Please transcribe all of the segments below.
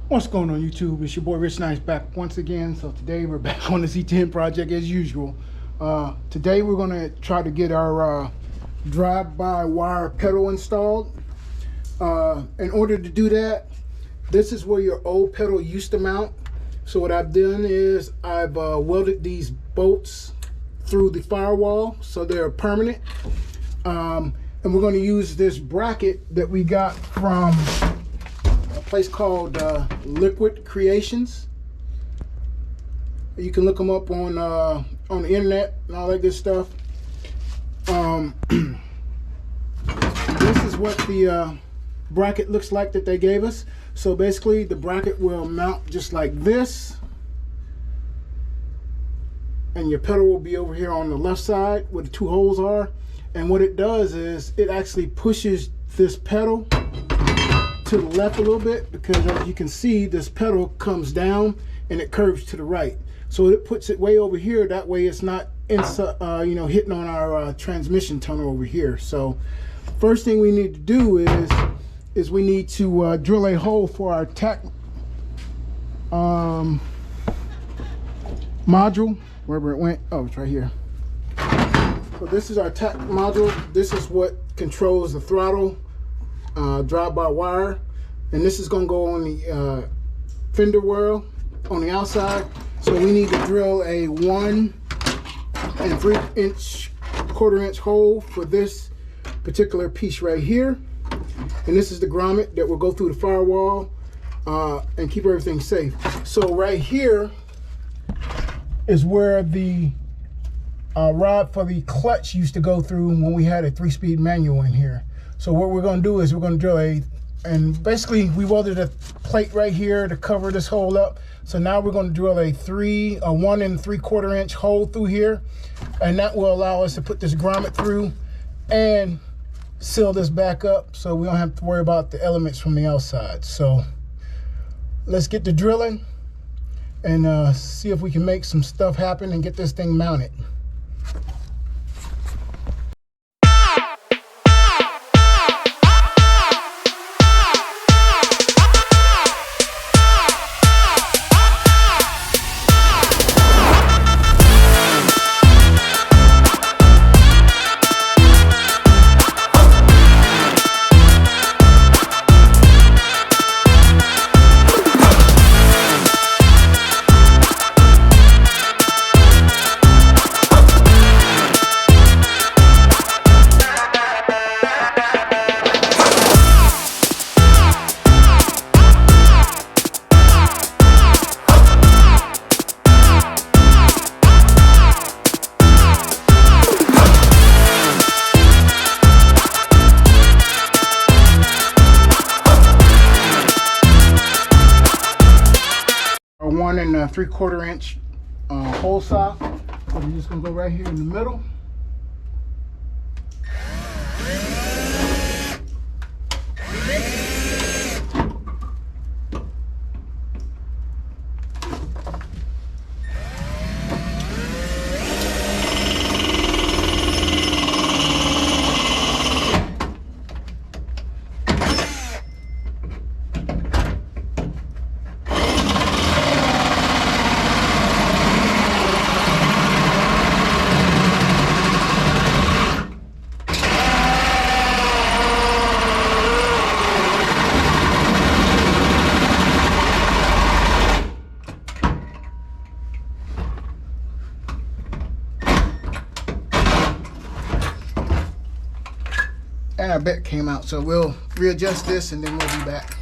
What's going on YouTube? It's your boy Rich Nice back once again. So today we're back on the C-10 project as usual. Today we're going to try to get our drive-by-wire pedal installed. In order to do that, this is where your old pedal used to mount. So what I've done is I've welded these bolts through the firewall so they're permanent. And we're going to use this bracket that we got from a place called Likuid Kreations. You can look them up on the internet and all that good stuff. This is what the bracket looks like that they gave us. So basically the bracket will mount just like this, and your pedal will be over here on the left side where the two holes are. And what it does is it actually pushes this pedal to the left a little bit, because as you can see, this pedal comes down and it curves to the right. So it puts it way over here. That way it's not inside, hitting on our transmission tunnel over here. So first thing we need to do is we need to drill a hole for our tack module, wherever it went. Oh, it's right here. So this is our tack module. This is what controls the throttle drive-by-wire, and this is going to go on the fender well on the outside. So we need to drill a 1 3/4 inch hole for this particular piece right here, and this is the grommet that will go through the firewall and keep everything safe. So right here is where the rod for the clutch used to go through when we had a 3-speed manual in here. So what we're going to do is we're going to drill and basically we welded a plate right here to cover this hole up. So now we're going to drill a 1 3/4 inch hole through here, and that will allow us to put this grommet through and seal this back up, so we don't have to worry about the elements from the outside. So let's get to drilling and see if we can make some stuff happen and get this thing mounted. A 1 3/4 inch hole saw. So we're just gonna go right here in the middle. And our bit came out, so we'll readjust this and then we'll be back.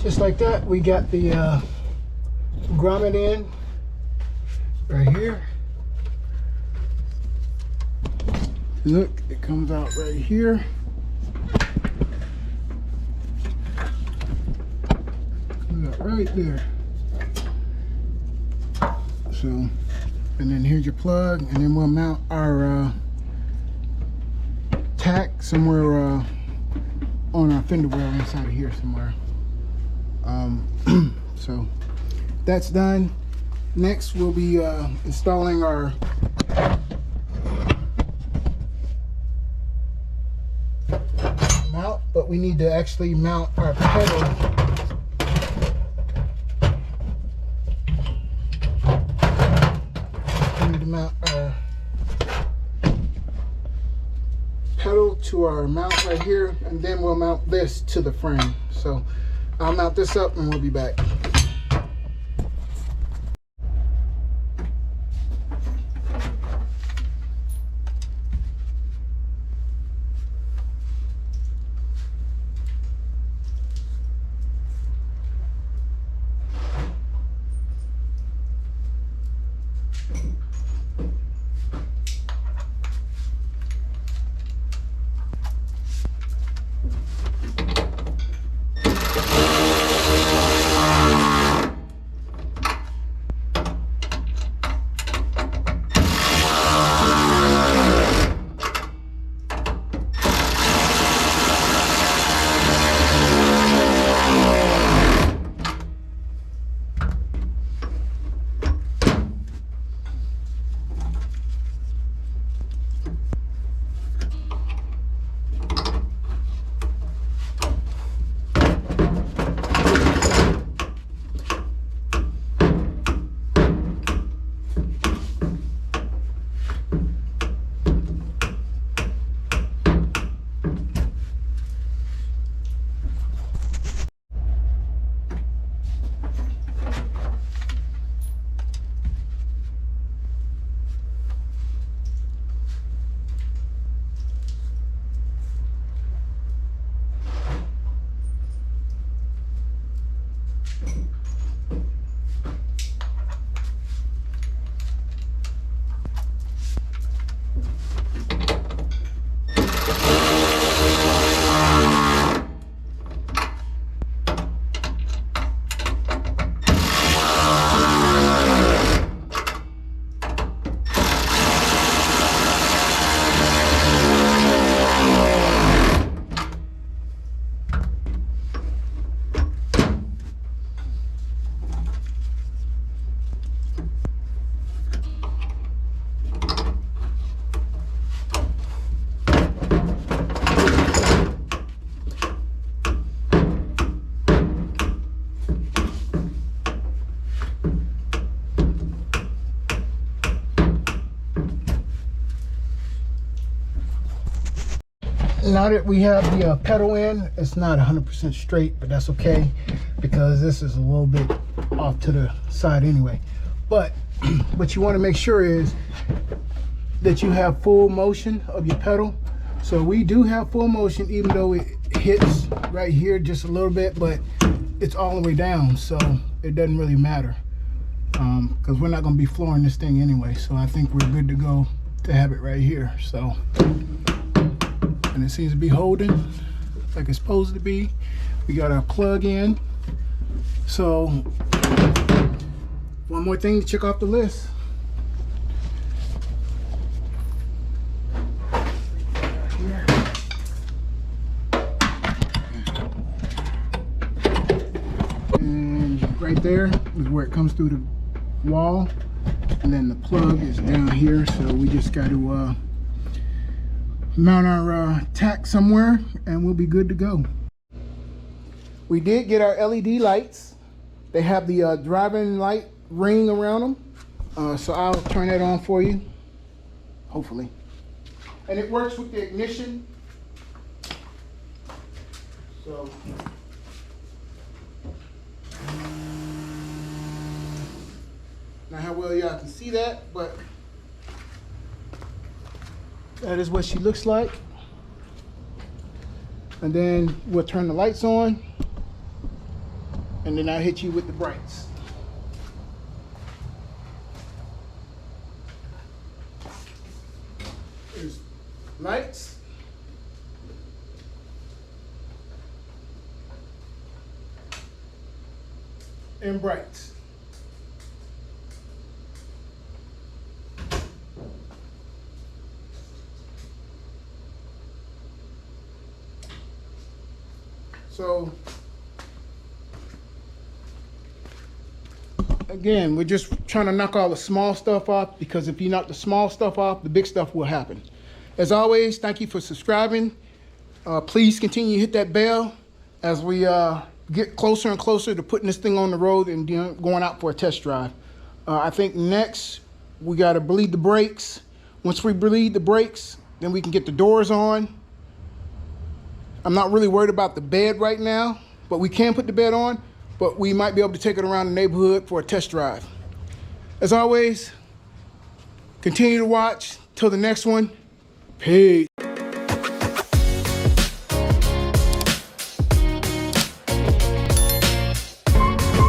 Just like that, we got the grommet in right here. Look, it comes out right here. Comes out right there. So, and then here's your plug, and then we'll mount our tack somewhere on our fender well inside of here somewhere. So that's done. Next we'll be installing our mount, but we need to actually mount our pedal. We need to mount our pedal to our mount right here, and then we'll mount this to the frame. So I'll mount this up and we'll be back. Now that we have the pedal in, it's not 100% straight, but that's okay because this is a little bit off to the side anyway. But what you want to make sure is that you have full motion of your pedal. So we do have full motion, even though it hits right here just a little bit, but it's all the way down, so it doesn't really matter because we're not going to be flooring this thing anyway. So I think we're good to go to have it right here. So, and it seems to be holding like it's supposed to be. We got our plug in. So one more thing to check off the list. And right there is where it comes through the wall, and then the plug is down here. So we just got to mount our tack somewhere and we'll be good to go. We did get our LED lights. They have the driving light ring around them. So I'll turn that on for you, hopefully. And it works with the ignition. So not how well y'all can see that, but that is what she looks like. And then we'll turn the lights on. and then I'll hit you with the brights. There's lights. And brights. So again, we're just trying to knock all the small stuff off, because if you knock the small stuff off, the big stuff will happen. As always, thank you for subscribing. Please continue to hit that bell as we get closer and closer to putting this thing on the road and going out for a test drive. I think next we got to bleed the brakes. Once we bleed the brakes, then we can get the doors on. I'm not really worried about the bed right now, but we can put the bed on, but we might be able to take it around the neighborhood for a test drive. As always, continue to watch. Till the next one, peace.